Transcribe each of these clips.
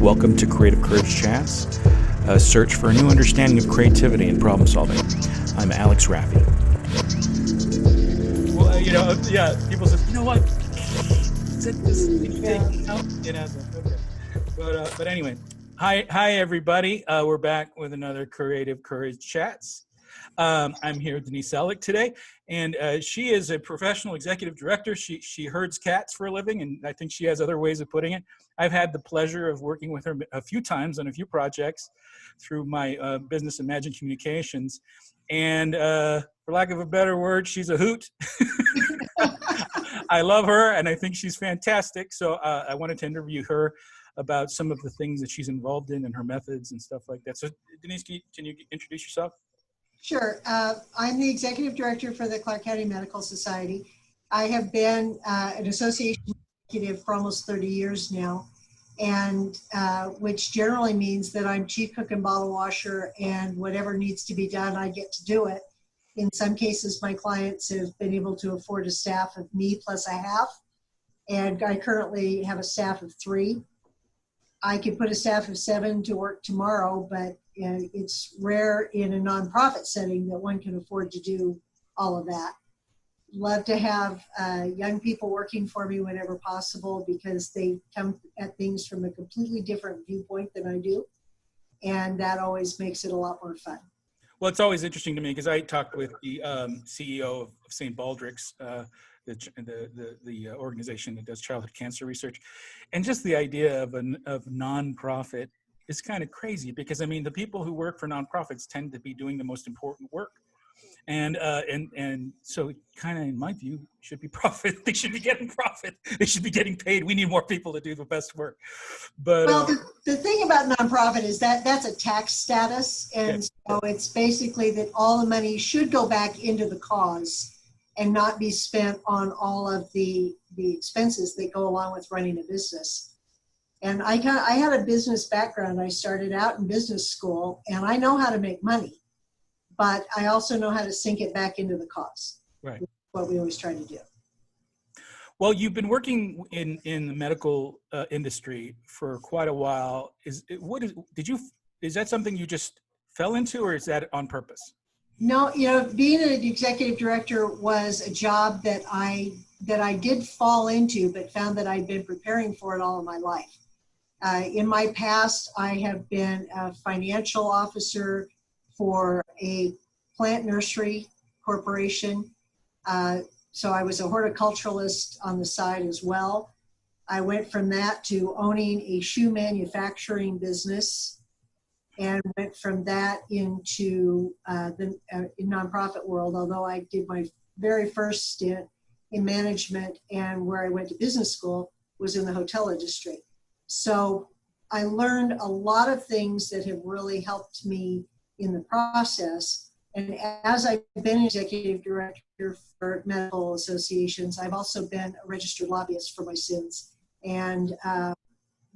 Welcome to Creative Courage Chats, a search for a new understanding of creativity and problem solving. I'm Alex Raffi. Well, people say, you know what? Said this, can you take it out? Okay. But anyway, hi everybody. We're back with another Creative Courage Chats. I'm here with Denise Selleck today, and she is a professional executive director. She herds cats for a living, and I think she has other ways of putting it. I've had the pleasure of working with her a few times on a few projects through my business Imagine Communications, and for lack of a better word, she's a hoot. I love her, and I think she's fantastic. So I wanted to interview her about some of the things that she's involved in and her methods and stuff like that. So Denise, can you introduce yourself? Sure. I'm the executive director for the Clark County Medical Society. I have been an association executive for almost 30 years now, and which generally means that I'm chief cook and bottle washer, and whatever needs to be done, I get to do it. In some cases, my clients have been able to afford a staff of me plus a half, and I currently have a staff of 3. I could put a staff of 7 to work tomorrow, but it's rare in a nonprofit setting that one can afford to do all of that. Love to have young people working for me whenever possible, because they come at things from a completely different viewpoint than I do, and that always makes it a lot more fun. Well, it's always interesting to me because I talked with the CEO of St. Baldrick's, the organization that does childhood cancer research, and just the idea of nonprofit is kind of crazy, because I mean the people who work for nonprofits tend to be doing the most important work, and so kind of in my view should be profit. They should be getting profit. They should be getting paid. We need more people to do the best work. But well, the thing about nonprofit is that that's a tax status, and so it's basically that all the money should go back into the cause and not be spent on all of the expenses that go along with running a business. And I had a business background. I started out in business school, and I know how to make money, but I also know how to sink it back into the cause. Right. What we always try to do. Well, you've been working in the medical industry for quite a while. Is that something you just fell into, or is that on purpose? No, being an executive director was a job that I did fall into, but found that I'd been preparing for it all of my life. In my past, I have been a financial officer for a plant nursery corporation. So I was a horticulturalist on the side as well. I went from that to owning a shoe manufacturing business, and went from that into the nonprofit world, although I did my very first stint in management, and where I went to business school was in the hotel industry. So I learned a lot of things that have really helped me in the process. And as I've been executive director for medical associations, I've also been a registered lobbyist for my sins. And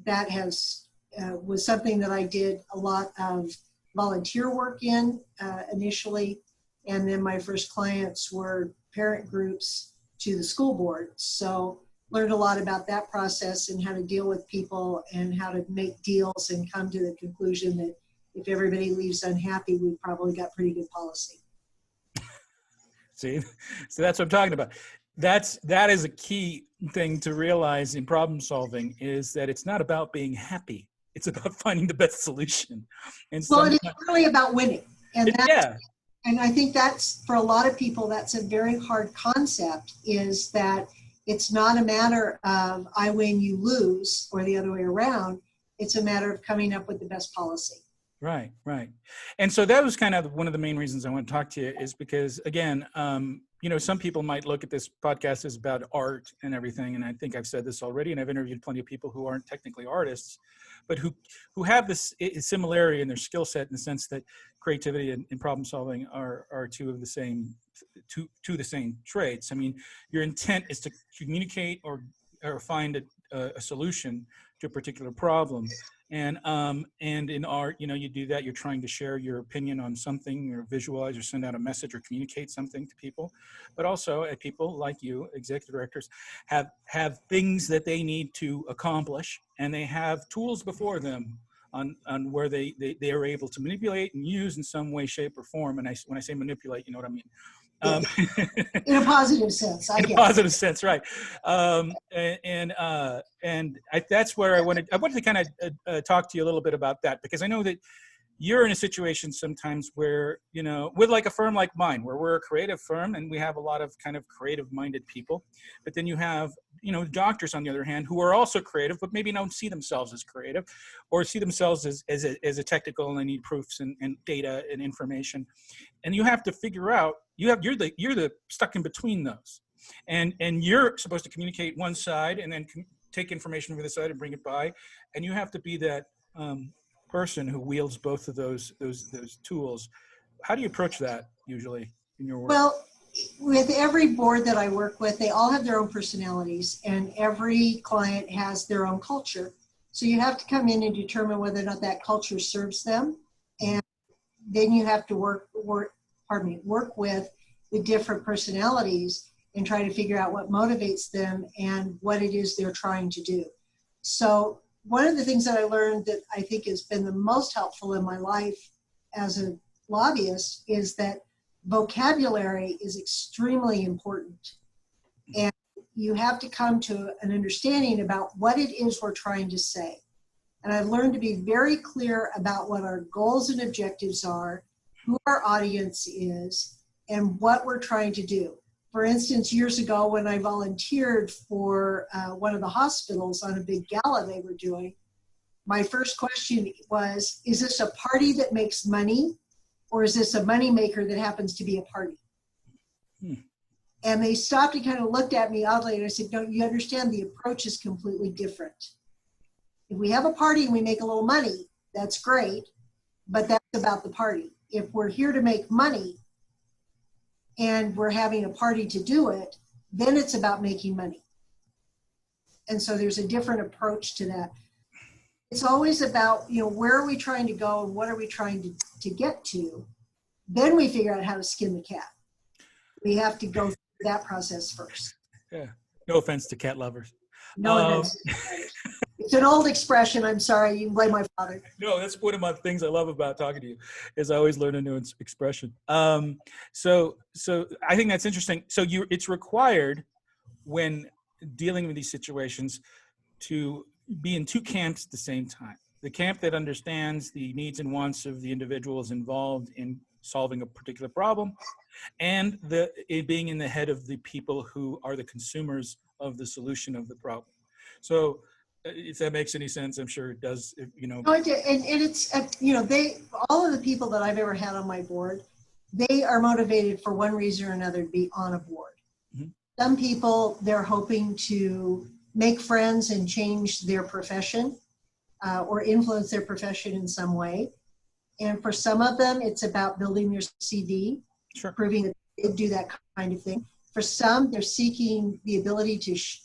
that was something that I did a lot of volunteer work in initially. And then my first clients were parent groups to the school board. So learned a lot about that process and how to deal with people and how to make deals and come to the conclusion that if everybody leaves unhappy, we've probably got pretty good policy. See, so that's what I'm talking about. That is a key thing to realize in problem solving, is that it's not about being happy. It's about finding the best solution. And well, it is really about winning. And and I think that's, for a lot of people, that's a very hard concept, is that it's not a matter of I win, you lose, or the other way around. It's a matter of coming up with the best policy. Right. And so that was kind of one of the main reasons I want to talk to you, is because, again, some people might look at this podcast as about art and everything. And I think I've said this already, and I've interviewed plenty of people who aren't technically artists, but who have this similarity in their skill set, in the sense that creativity and problem solving are two of the same traits. I mean, your intent is to communicate or find a solution to a particular problem. And in art, you do that. You're trying to share your opinion on something, or visualize, or send out a message, or communicate something to people. But also, people like you, executive directors, have things that they need to accomplish, and they have tools before them on where they are able to manipulate and use in some way, shape, or form. And when I say manipulate, you know what I mean. Um, in a positive sense, I guess. In a positive sense, right? That's where I wanted to kind of talk to you a little bit about that, because I know that you're in a situation sometimes where, with like a firm like mine, where we're a creative firm and we have a lot of kind of creative minded people, but then you have, doctors on the other hand, who are also creative, but maybe don't see themselves as creative, or see themselves as a technical, and they need proofs and data and information. And you have to figure out, you're the stuck in between those. And you're supposed to communicate one side and then take information from the other side and bring it by. And you have to be that, person who wields both of those tools. How do you approach that usually in your work? Well, with every board that I work with, they all have their own personalities, and every client has their own culture. So you have to come in and determine whether or not that culture serves them. And then you have to work with the different personalities and try to figure out what motivates them and what it is they're trying to do. So one of the things that I learned that I think has been the most helpful in my life as a lobbyist is that vocabulary is extremely important. And you have to come to an understanding about what it is we're trying to say. And I've learned to be very clear about what our goals and objectives are, who our audience is, and what we're trying to do. For instance, years ago when I volunteered for one of the hospitals on a big gala they were doing, my first question was, is this a party that makes money, or is this a money maker that happens to be a party? And they stopped and kind of looked at me oddly, and I said, don't you understand the approach is completely different. If we have a party and we make a little money, that's great, but that's about the party. If we're here to make money and we're having a party to do it, then it's about making money. And so there's a different approach to that. It's always about, where are we trying to go and what are we trying to get to? Then we figure out how to skin the cat. We have to go through that process first. Yeah. No offense to cat lovers. No offense to cat lovers. It's an old expression. I'm sorry. You can blame my father. No, that's one of my things I love about talking to you, is I always learn a new expression. So I think that's interesting. So it's required when dealing with these situations to be in two camps at the same time. The camp that understands the needs and wants of the individuals involved in solving a particular problem, and it being in the head of the people who are the consumers of the solution of the problem. So if that makes any sense, I'm sure it does. No, and it's, all of the people that I've ever had on my board, they are motivated for one reason or another to be on a board. Mm-hmm. Some people, they're hoping to make friends and change their profession or influence their profession in some way. And for some of them, it's about building their CV, sure, proving that they do that kind of thing. For some, they're seeking the ability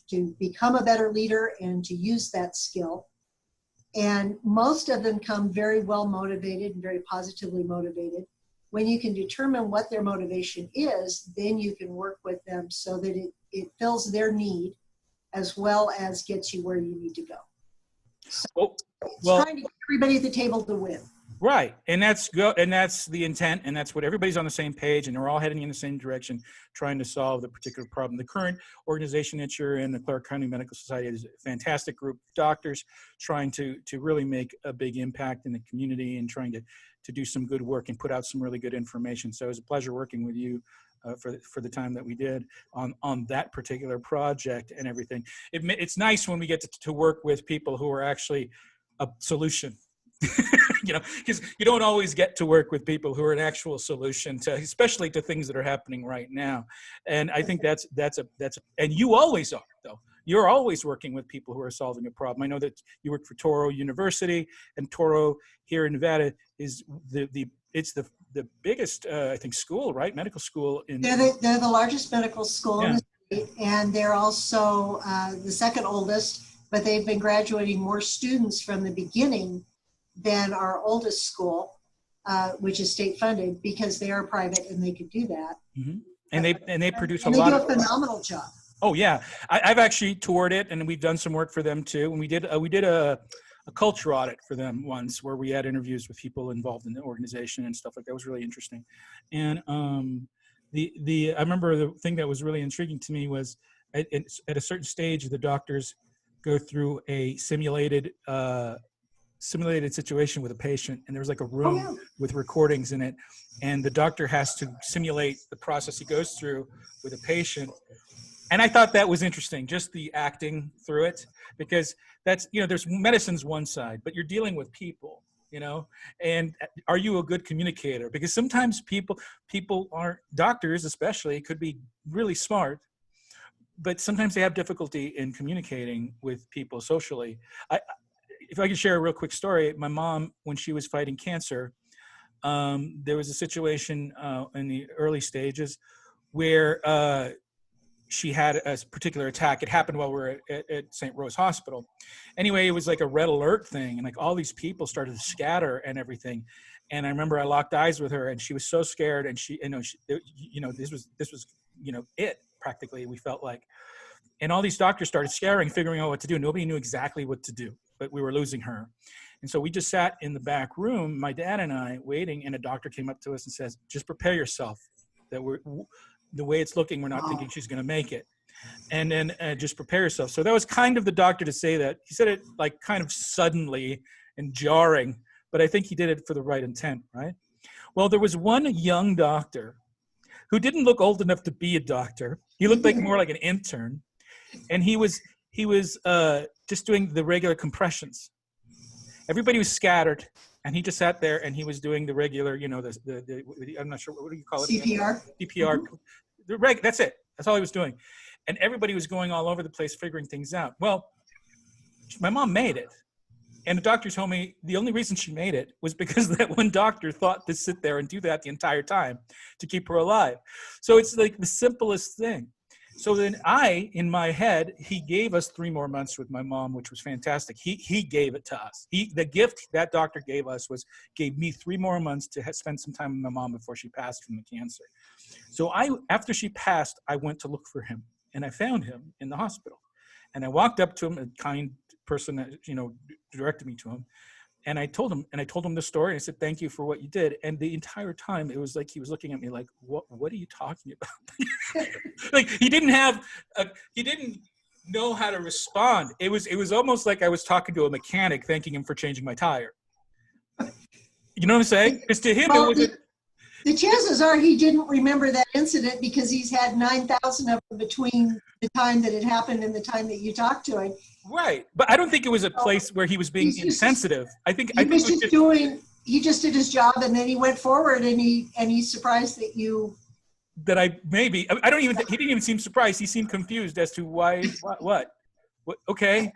to become a better leader and to use that skill. And most of them come very well motivated and very positively motivated. When you can determine what their motivation is, then you can work with them so that it fills their need as well as gets you where you need to go. So it's trying to get everybody at the table to win. Right, and that's the intent, and that's what everybody's on the same page, and they're all heading in the same direction, trying to solve the particular problem. The current organization that you're in, the Clark County Medical Society, is a fantastic group of doctors trying to really make a big impact in the community and trying to do some good work and put out some really good information. So it was a pleasure working with you for the time that we did on that particular project and everything. It's nice when we get to work with people who are actually a solution. Because you don't always get to work with people who are an actual solution to, especially to things that are happening right now. And I think that's and you always are, though. You're always working with people who are solving a problem. I know that you work for Toro University, and Toro here in Nevada is the biggest, I think, school, right? Medical school in. They're the largest medical school in the state, and they're also the second oldest. but they've been graduating more students from the beginning than our oldest school, which is state funded, because they are private and they could do that. Mm-hmm. And they produce and a they lot do of a phenomenal job. Oh yeah, I've actually toured it, and we've done some work for them too. And we did a culture audit for them once, where we had interviews with people involved in the organization and stuff like that. It was really interesting. And I remember the thing that was really intriguing to me was at a certain stage, the doctors go through a simulated situation with a patient, and there's like a room with recordings in it, and the doctor has to simulate the process he goes through with a patient. And I thought that was interesting, just the acting through it, because that's, there's medicine's one side, but you're dealing with people, and are you a good communicator? Because sometimes people aren't, doctors especially, could be really smart, but sometimes they have difficulty in communicating with people socially. If I could share a real quick story, my mom, when she was fighting cancer, there was a situation in the early stages where she had a particular attack. It happened while we were at St. Rose Hospital. Anyway, it was like a red alert thing, and like all these people started to scatter and everything. And I remember I locked eyes with her, and she was so scared. And she, this was it practically. We felt like, and all these doctors started scaring, figuring out what to do. Nobody knew exactly what to do, but we were losing her. And so we just sat in the back room, my dad and I, waiting. And a doctor came up to us and says, "Just prepare yourself that the way it's looking, we're not thinking she's going to make it. And then just prepare yourself." So that was kind of the doctor to say that. He said it like kind of suddenly and jarring, but I think he did it for the right intent, right? Well, there was one young doctor who didn't look old enough to be a doctor. He looked like more like an intern. And he was just doing the regular compressions. Everybody was scattered, and he just sat there and he was doing the regular, the I'm not sure, what do you call it? CPR. CPR. That's it. That's all he was doing. And everybody was going all over the place figuring things out. Well, my mom made it. And the doctor told me the only reason she made it was because that one doctor thought to sit there and do that the entire time to keep her alive. So it's like the simplest thing. So then in my head, he gave us 3 more months with my mom, which was fantastic. He gave it to us. The gift that doctor gave me 3 more months to spend some time with my mom before she passed from the cancer. So after she passed, I went to look for him, and I found him in the hospital. And I walked up to him, a kind person that, directed me to him. And I told him the story. And I said, "Thank you for what you did." And the entire time, it was like he was looking at me like, what are you talking about? Like he didn't know how to respond. It was almost like I was talking to a mechanic, thanking him for changing my tire. You know what I'm saying? Because to him, Well, it was the chances are he didn't remember that incident because he's had 9,000 of them between the time that it happened and the time that you talked to him. right. But I don't think it was a place where he was being insensitive. I think it was just he just did his job, and then he went forward, and he's surprised that you. That I he didn't even seem surprised. He seemed confused as to why, what, okay,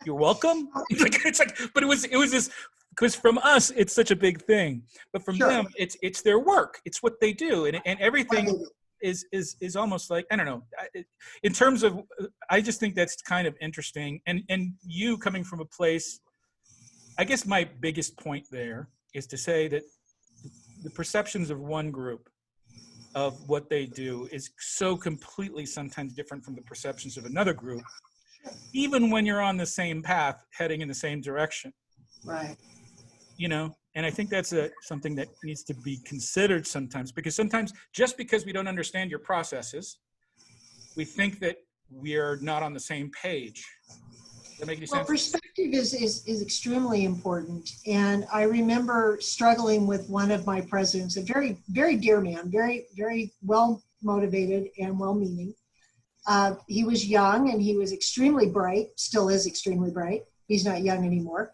you're welcome. But it was this, because from us, it's such a big thing, but from them, it's their work. It's what they do. And everything is almost like, I don't know, in terms of, I just think that's kind of interesting. And you coming from a place, I guess my biggest point there is to say that the perceptions of one group of what they do is so completely sometimes different from the perceptions of another group, even when you're on the same path, heading in the same direction. Right. And I think that's something that needs to be considered sometimes, because sometimes just because we don't understand your processes, we think that we're not on the same page. Does that make any sense? Well, perspective is extremely important. And I remember struggling with one of my presidents, a very, very dear man, very, very well motivated and well-meaning. He was young and he was extremely bright, still is extremely bright. He's not young anymore.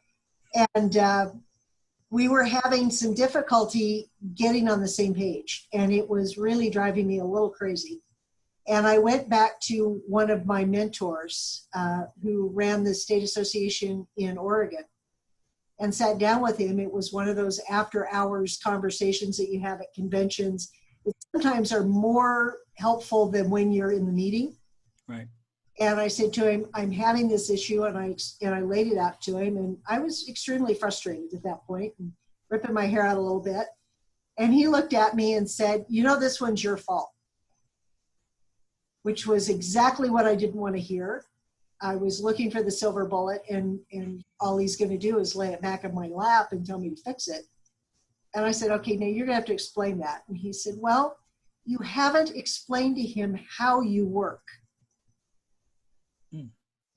And we were having some difficulty getting on the same page. And it was really driving me a little crazy. And I went back to one of my mentors who ran the state association in Oregon and sat down with him. It was one of those after hours conversations that you have at conventions that sometimes are more helpful than when you're in the meeting. Right. And I said to him, I'm having this issue, and I laid it out to him, and I was extremely frustrated at that point, and ripping my hair out a little bit. And he looked at me and said, you know, this one's your fault, which was exactly what I didn't want to hear. I was looking for the silver bullet, and all he's going to do is lay it back in my lap and tell me to fix it. And I said, okay, now you're going to have to explain that. And he said, well, you haven't explained to him how you work.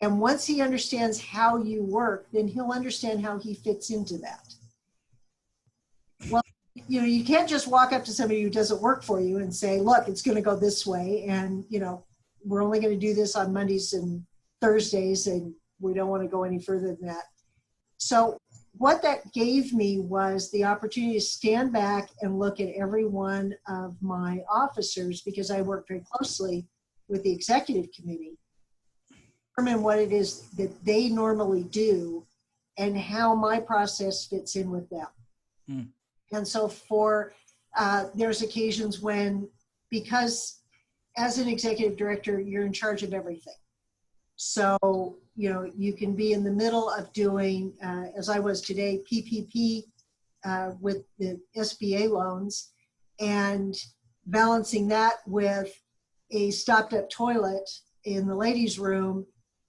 And once he understands how you work, then he'll understand how he fits into that. Well, you know, you can't just walk up to somebody who doesn't work for you and say, look, it's going to go this way. And, you know, we're only going to do this on Mondays and Thursdays, and we don't want to go any further than that. So what that gave me was the opportunity to stand back and look at every one of my officers, because I work very closely with the executive committee, determine what it is that they normally do and how my process fits in with them. And so there's occasions when, because as an executive director, you're in charge of everything. So, you know, you can be in the middle of doing, as I was today, PPP with the SBA loans, and balancing that with a stopped up toilet in the ladies' room,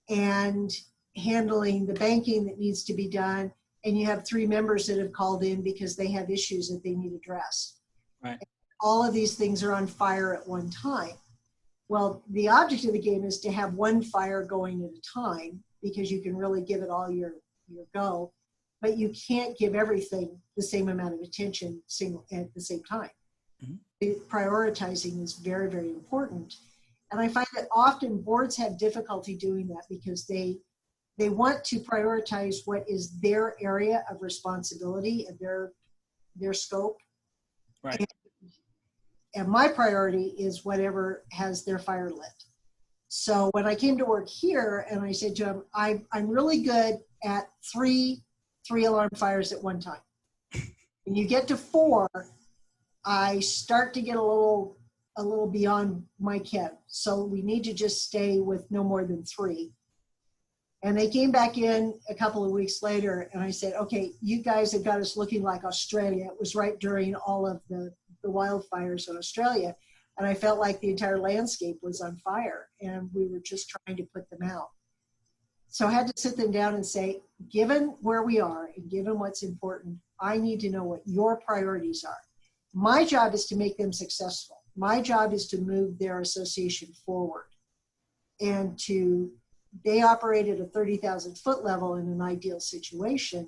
and handling the banking that needs to be done. And you have 3 members that have called in because they have issues that they need addressed. Right. All of these things are on fire at one time. Well, the object of the game is to have one fire going at a time, because you can really give it all your go, but you can't give everything the same amount of attention at the same time. Prioritizing is very, very important. And I find that often boards have difficulty doing that because they want to prioritize what is their area of responsibility and their scope. Right. And my priority is whatever has their fire lit. So when I came to work here, and I said to him, I'm really good at three alarm fires at one time. When you get to 4, I start to get a little beyond my ken. So we need to just stay with no more than 3. And they came back in a couple of weeks later, and I said, okay, you guys have got us looking like Australia. It was right during all of the wildfires in Australia. And I felt like the entire landscape was on fire, and we were just trying to put them out. So I had to sit them down and say, given where we are and given what's important, I need to know what your priorities are. My job is to make them successful. My job is to move their association forward, and they operate at a 30,000 foot level in an ideal situation,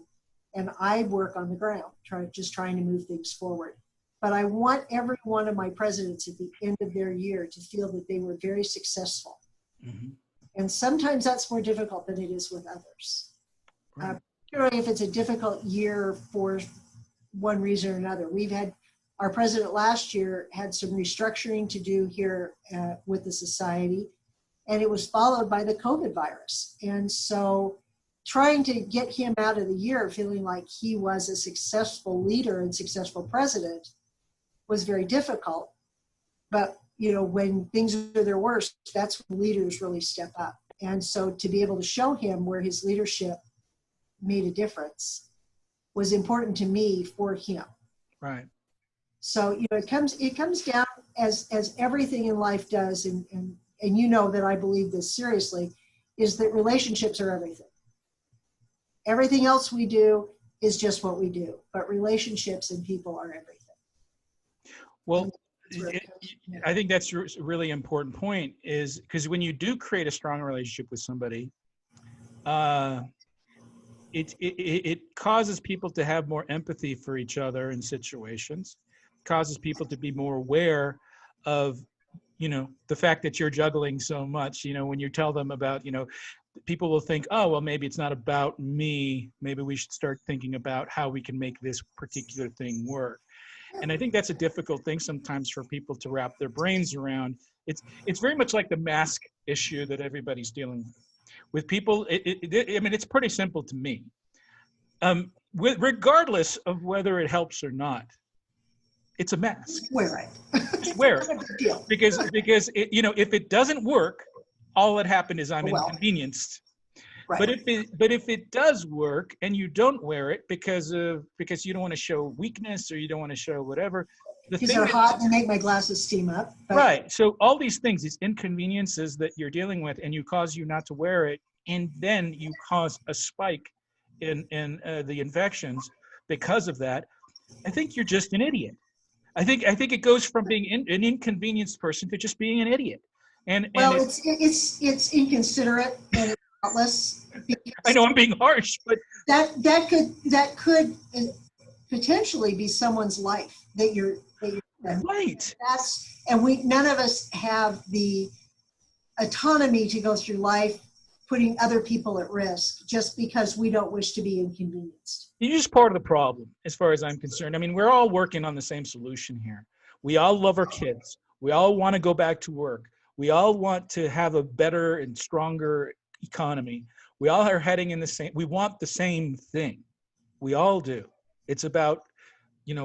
and I work on the ground, just trying to move things forward. But I want every one of my presidents at the end of their year to feel that they were very successful. And sometimes that's more difficult than it is with others. Right. Particularly if it's a difficult year for one reason or another. Our president last year had some restructuring to do here with the society, and it was followed by the COVID virus. And so trying to get him out of the year feeling like he was a successful leader and successful president was very difficult. But, you know, when things are their worst, that's when leaders really step up. And so to be able to show him where his leadership made a difference was important to me for him. Right. So, you know, it comes down as everything in life does, and you know that I believe this seriously, is that relationships are everything. Everything else we do is just what we do, but relationships and people are everything. Well, I think that's a really important point, is because when you do create a strong relationship with somebody, it causes people to have more empathy for each other in situations, causes people to be more aware of, you know, the fact that you're juggling so much. You know, when you tell them about, you know, people will think, oh, well, maybe it's not about me. Maybe we should start thinking about how we can make this particular thing work. And I think that's a difficult thing sometimes for people to wrap their brains around. It's very much like the mask issue that everybody's dealing with people. I mean, it's pretty simple to me. Regardless of whether it helps or not, it's a mask. Wear it. Just wear it. Because it, you know, if it doesn't work, all that happened is I'm Well, inconvenienced. right. But if it does work and you don't wear it because you don't want to show weakness or you don't want to show whatever, the Because thing they're that, hot and they make my glasses steam up. But right. So all these things, these inconveniences that you're dealing with, and you cause you not to wear it, and then you cause a spike in the infections because of that. I think you're just an idiot. I think it goes from being an inconvenienced person to just being an idiot. And well, it, it's inconsiderate and it's thoughtless I because know I'm being harsh, but that could potentially be someone's life that you're right. that's and we none of us have the autonomy to go through life putting other people at risk just because we don't wish to be inconvenienced. You're just part of the problem, as far as I'm concerned. I mean, we're all working on the same solution here. We all love our kids. We all want to go back to work. We all want to have a better and stronger economy. We all are heading in the same, we want the same thing. We all do. It's about,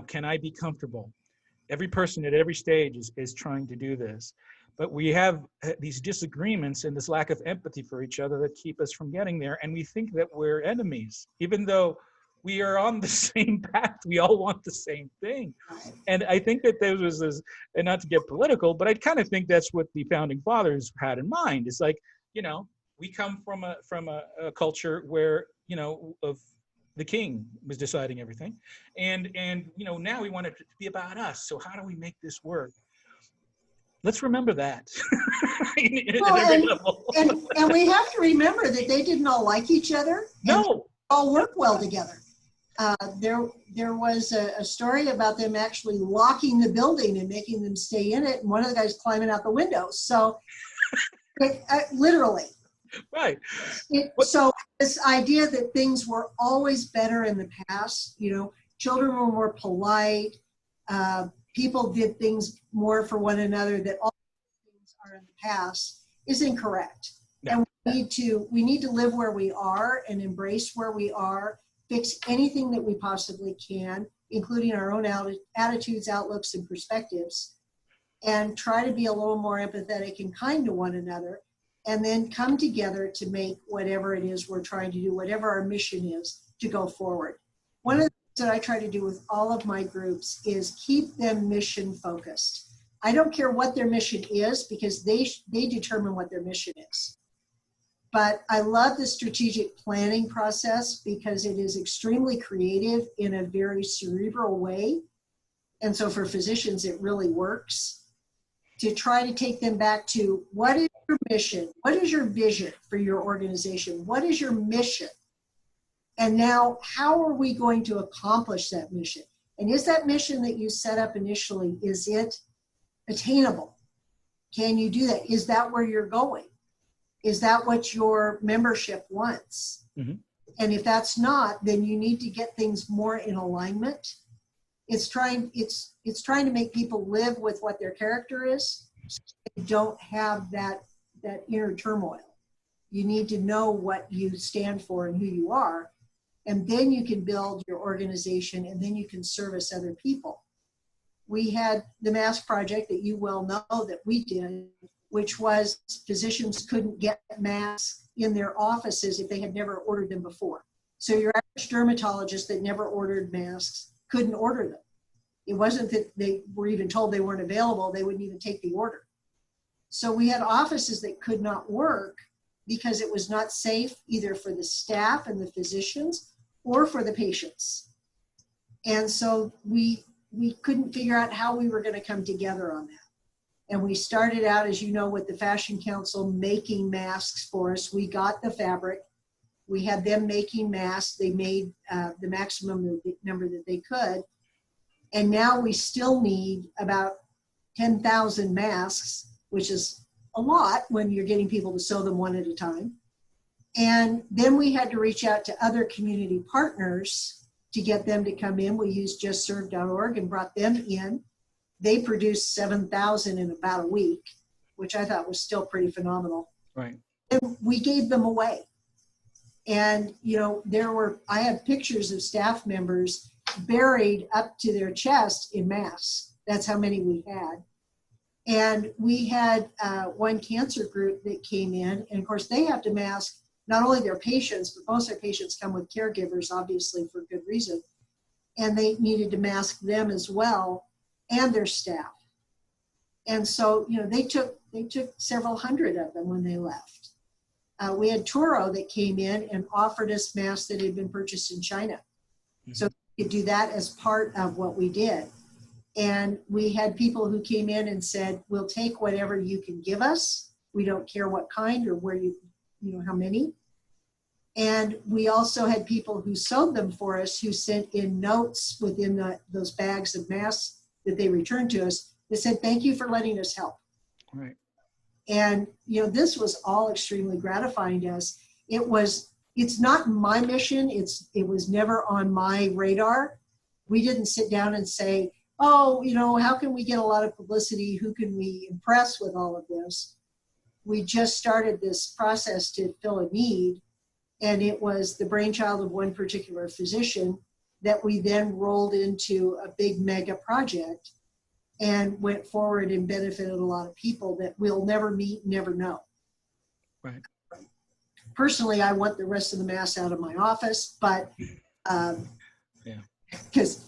can I be comfortable? Every person at every stage is trying to do this. But we have these disagreements and this lack of empathy for each other that keep us from getting there. And we think that we're enemies, even though we are on the same path. We all want the same thing. And I think that there was this, and not to get political, but I kind of think that's what the founding fathers had in mind. It's like, we come from a culture where, of the king was deciding everything. And now we want it to be about us. So how do we make this work? Let's remember that. Well, at every level. and we have to remember that they didn't all like each other. No. All work well together. There was a story about them actually locking the building and making them stay in it, and one of the guys climbing out the window. So, literally. Right. So this idea that things were always better in the past, children were more polite, people did things more for one another, that all things are in the past, is incorrect. No. And we need to live where we are and embrace where we are, fix anything that we possibly can, including our own attitudes, outlooks, and perspectives, and try to be a little more empathetic and kind to one another, and then come together to make whatever it is we're trying to do, whatever our mission is, to go forward. One of the things that I try to do with all of my groups is keep them mission focused. I don't care what their mission is, because they determine what their mission is. But I love the strategic planning process because it is extremely creative in a very cerebral way. And so for physicians, it really works to try to take them back to, what is your mission? What is your vision for your organization? What is your mission? And now, how are we going to accomplish that mission? And is that mission that you set up initially, is it attainable? Can you do that? Is that where you're going? Is that what your membership wants? Mm-hmm. And if that's not, then you need to get things more in alignment. It's trying to make people live with what their character is, so they don't have that inner turmoil. You need to know what you stand for and who you are, and then you can build your organization, and then you can service other people. We had the Mask Project that you well know that we did, which was physicians couldn't get masks in their offices if they had never ordered them before. So your average dermatologist that never ordered masks couldn't order them. It wasn't that they were even told they weren't available, they wouldn't even take the order. So we had offices that could not work because it was not safe either for the staff and the physicians or for the patients. And so we couldn't figure out how we were going to come together on that. And we started out, as you know, with the Fashion Council making masks for us. We got the fabric. We had them making masks. They made the maximum number that they could. And now we still need about 10,000 masks, which is a lot when you're getting people to sew them one at a time. And then we had to reach out to other community partners to get them to come in. We used justserve.org and brought them in. They produced 7,000 in about a week, which I thought was still pretty phenomenal. Right. And we gave them away. And, I have pictures of staff members buried up to their chest in masks. That's how many we had. And we had one cancer group that came in, and of course they have to mask not only their patients, but most of their patients come with caregivers, obviously for good reason. And they needed to mask them as well and their staff. And so, you know, they took several hundred of them when they left. We had Toro that came in and offered us masks that had been purchased in China. Mm-hmm. So we could do that as part of what we did. And we had people who came in and said, we'll take whatever you can give us. We don't care what kind or where you know, how many. And we also had people who sewed them for us, who sent in notes within those bags of masks that they returned to us that said, thank you for letting us help. Right. And, you know, this was all extremely gratifying to us. It's not my mission. It was never on my radar. We didn't sit down and say, oh, you know, how can we get a lot of publicity? Who can we impress with all of this? We just started this process to fill a need. And it was the brainchild of one particular physician that we then rolled into a big mega project and went forward and benefited a lot of people that we'll never meet, never know. Right. Personally, I want the rest of the masks out of my office, but because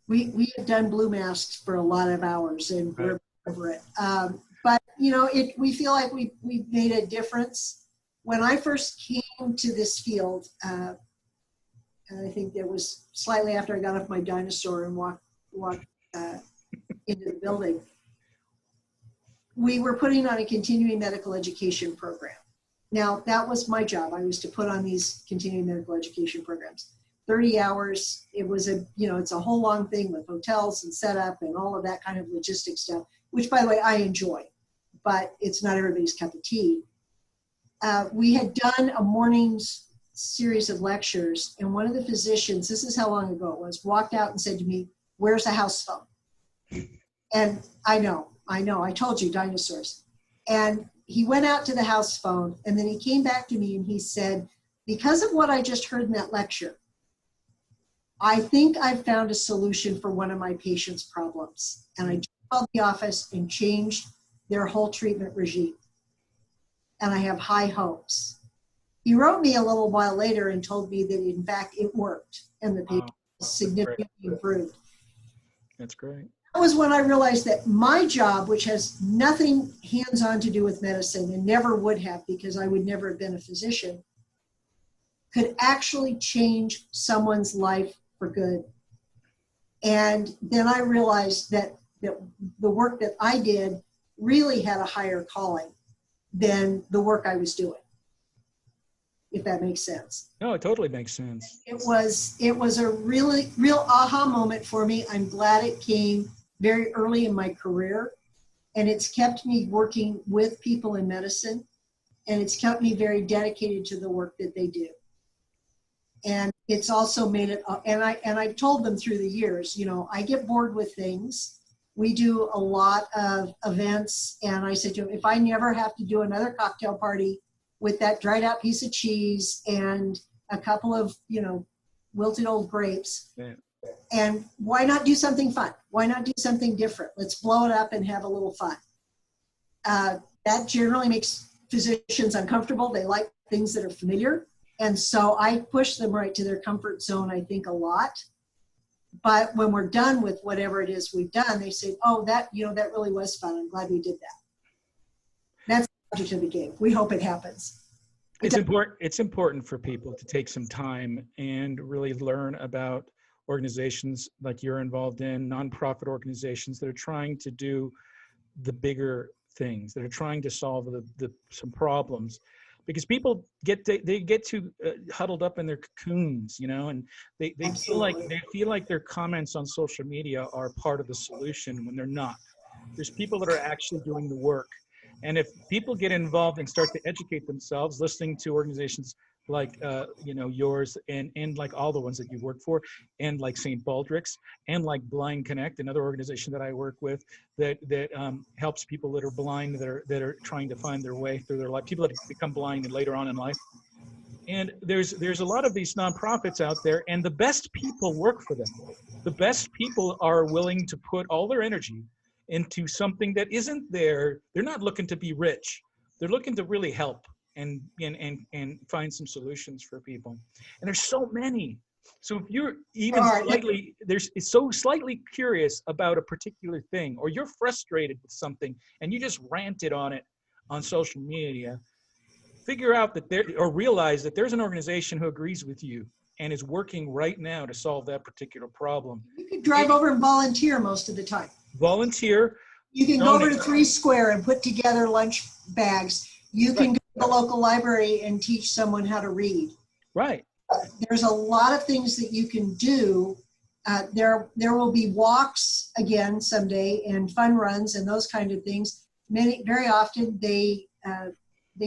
we had done blue masks for a lot of hours and we're over it. But you know, we feel like we made a difference. When I first came to this field, and I think it was slightly after I got off my dinosaur and walked into the building, we were putting on a continuing medical education program. Now, that was my job. I was to put on these continuing medical education programs. 30 hours, it was it's a whole long thing with hotels and setup and all of that kind of logistics stuff, which by the way, I enjoy, but it's not everybody's cup of tea. We had done a morning series of lectures, and one of the physicians, this is how long ago it was, walked out and said to me, where's the house phone? And I know, I told you, dinosaurs. And he went out to the house phone, and then he came back to me and he said, because of what I just heard in that lecture, I think I've found a solution for one of my patients' problems. And I called the office and changed their whole treatment regime. And I have high hopes. He wrote me a little while later and told me that in fact it worked and the patient was significantly improved. That's great. That was when I realized that my job, which has nothing hands-on to do with medicine and never would have because I would never have been a physician, could actually change someone's life for good. And then I realized that the work that I did really had a higher calling than the work I was doing, if that makes sense. No, it totally makes sense. It was a real aha moment for me. I'm glad it came very early in my career, and it's kept me working with people in medicine, and it's kept me very dedicated to the work that they do. And it's also made it, and I've told them through the years, you know, I get bored with things. We do a lot of events, and I said to them, if I never have to do another cocktail party with that dried out piece of cheese and a couple of, you know, wilted old grapes, and why not do something fun? Why not do something different? Let's blow it up and have a little fun. That generally makes physicians uncomfortable. They like things that are familiar. And so I push them right to their comfort zone, I think, a lot. But when we're done with whatever it is we've done, they say, oh, that really was fun. I'm glad we did that. That's the object of the game. We hope it happens. It's important for people to take some time and really learn about organizations like you're involved in, nonprofit organizations that are trying to do the bigger things, that are trying to solve some problems. Because people get too huddled up in their cocoons, you know, and they feel like their comments on social media are part of the solution when they're not. There's people that are actually doing the work, and if people get involved and start to educate themselves, listening to organizations like yours and like all the ones that you've worked for, and like St. Baldrick's and like Blind Connect, another organization that I work with that helps people that are blind, that are trying to find their way through their life, people that become blind and later on in life. And there's a lot of these nonprofits out there, and the best people work for them. The best people are willing to put all their energy into something that isn't there. They're not looking to be rich. They're looking to really help and find some solutions for people. And there's so many. So if you're even slightly, so slightly curious about a particular thing, or you're frustrated with something and you just ranted on it on social media, figure out that or realize that there's an organization who agrees with you and is working right now to solve that particular problem. You could drive over and volunteer most of the time. Volunteer. You can go over to 3 Square and put together lunch bags. You can go to the local library and teach someone how to read. Right. There's a lot of things that you can do. There will be walks again someday and fun runs and those kind of things. Very often they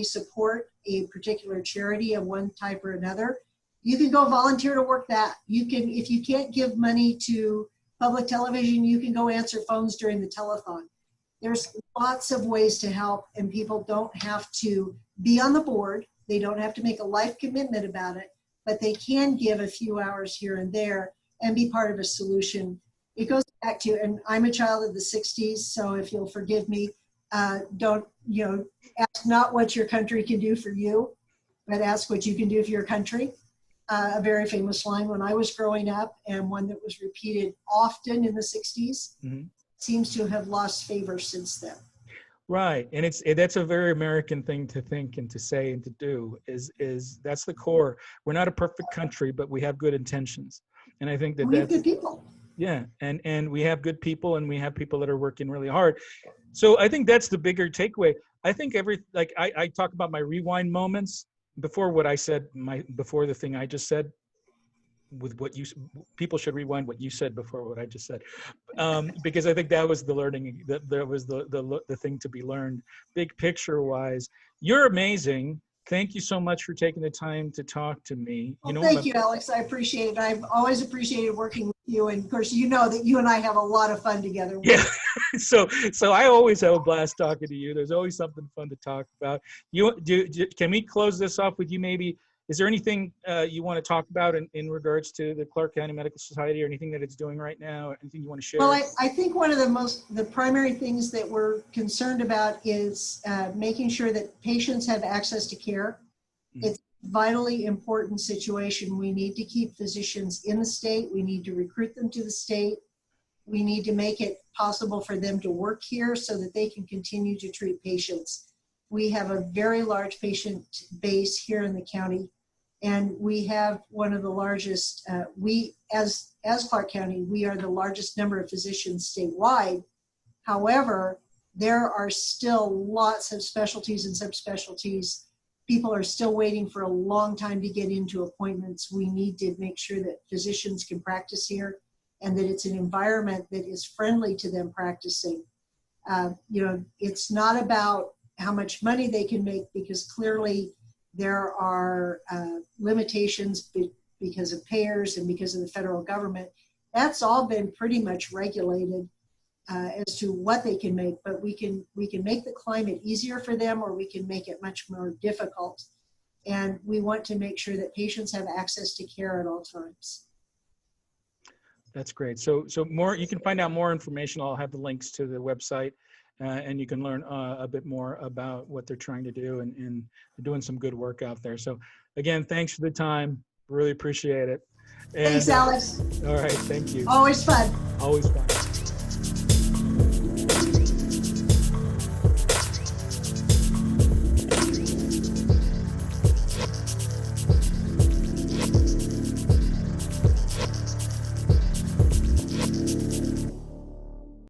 support a particular charity of one type or another. You can go volunteer to work that. You can, if you can't give money to public television, you can go answer phones during the telethon. There's lots of ways to help, and people don't have to be on the board. They don't have to make a life commitment about it, but they can give a few hours here and there and be part of a solution. It goes back to, and I'm a child of the 60s, so if you'll forgive me, don't, ask not what your country can do for you, but ask what you can do for your country. A very famous line when I was growing up, and one that was repeated often in the 60s, seems to have lost favor since then. Right, and that's a very American thing to think and to say and to do, is that's the core. We're not a perfect country, but we have good intentions. And I think we have good people. Yeah, and we have good people, and we have people that are working really hard. So I think that's the bigger takeaway. I think I talk about my rewind moments before what I said, before the thing I just said, with what people should rewind what you said before what I just said, because I think that was the learning, that was the thing to be learned. Big picture wise, you're amazing. Thank you so much for taking the time to talk to me. Well, thank you, Alex. I appreciate it. I've always appreciated working with you, and of course, you know that you and I have a lot of fun together. Yeah. So I always have a blast talking to you. There's always something fun to talk about. Can we close this off with you maybe? Is there anything you want to talk about in regards to the Clark County Medical Society, or anything that it's doing right now, or anything you want to share? Well, I think one of the primary things that we're concerned about is making sure that patients have access to care. It's a vitally important situation. We need to keep physicians in the state. We need to recruit them to the state. We need to make it possible for them to work here so that they can continue to treat patients. We have a very large patient base here in the county, and we have one of the largest, as Clark County, we are the largest number of physicians statewide. However, there are still lots of specialties and subspecialties. People are still waiting for a long time to get into appointments. We need to make sure that physicians can practice here, and that it's an environment that is friendly to them practicing. It's not about how much money they can make, because clearly there are limitations because of payers and because of the federal government. That's all been pretty much regulated as to what they can make, but we can make the climate easier for them, or we can make it much more difficult. And we want to make sure that patients have access to care at all times. That's great. So more, you can find out more information. I'll have the links to the website, and you can learn a bit more about what they're trying to do, and they're doing some good work out there. So again, thanks for the time. Really appreciate it. And, thanks, Alex. All right. Thank you. Always fun. Always fun.